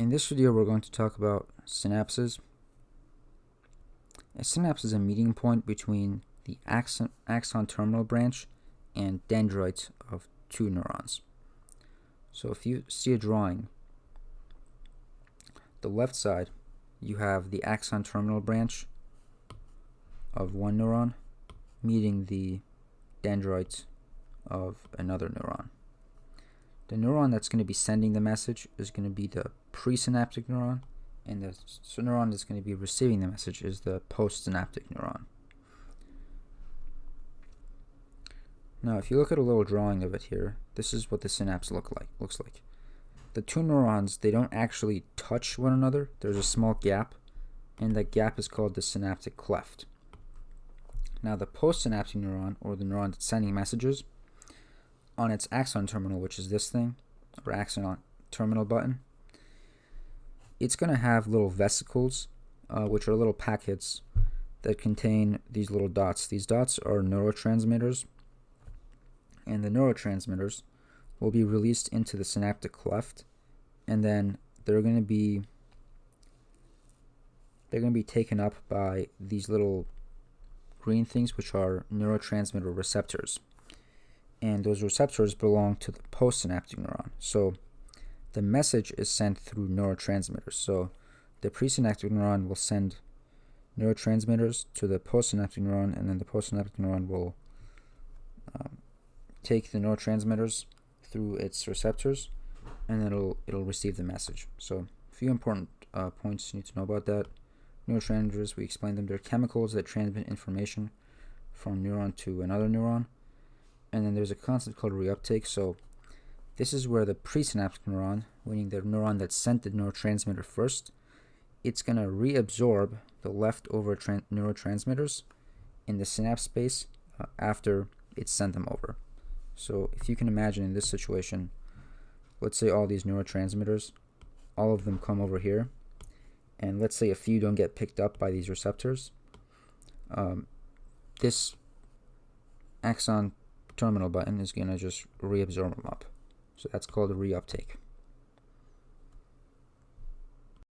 In this video, we're going to talk about synapses. A synapse is a meeting point between the axon terminal branch and dendrites of two neurons. So if you see a drawing, the left side, you have the axon terminal branch of one neuron meeting the dendrites of another neuron. The neuron that's going to be sending the message is going to be the presynaptic neuron, and the neuron that's going to be receiving the message is the postsynaptic neuron. Now, if you look at a little drawing of it here, this is what the synapse looks like. The two neurons, they don't actually touch one another. There's a small gap, and that gap is called the synaptic cleft. Now, the postsynaptic neuron, or the neuron that's sending messages, on its axon terminal, which is this thing, or axon terminal button, it's going to have little vesicles, which are little packets that contain these little dots. These dots are neurotransmitters, and the neurotransmitters will be released into the synaptic cleft, and then they're going to be taken up by these little green things, which are neurotransmitter receptors. And those receptors belong to the postsynaptic neuron. So the message is sent through neurotransmitters. So the presynaptic neuron will send neurotransmitters to the postsynaptic neuron, and then the postsynaptic neuron will take the neurotransmitters through its receptors, and then it'll receive the message. So a few important points you need to know about that. Neurotransmitters, we explained them. They're chemicals that transmit information from neuron to another neuron. And then there's a concept called reuptake. So this is where the presynaptic neuron, meaning the neuron that sent the neurotransmitter first, it's going to reabsorb the leftover neurotransmitters in the synapse space after it sent them over. So if you can imagine in this situation, let's say all these neurotransmitters, all of them come over here, and let's say a few don't get picked up by these receptors. This axon terminal button is going to just reabsorb them up. So that's called a reuptake.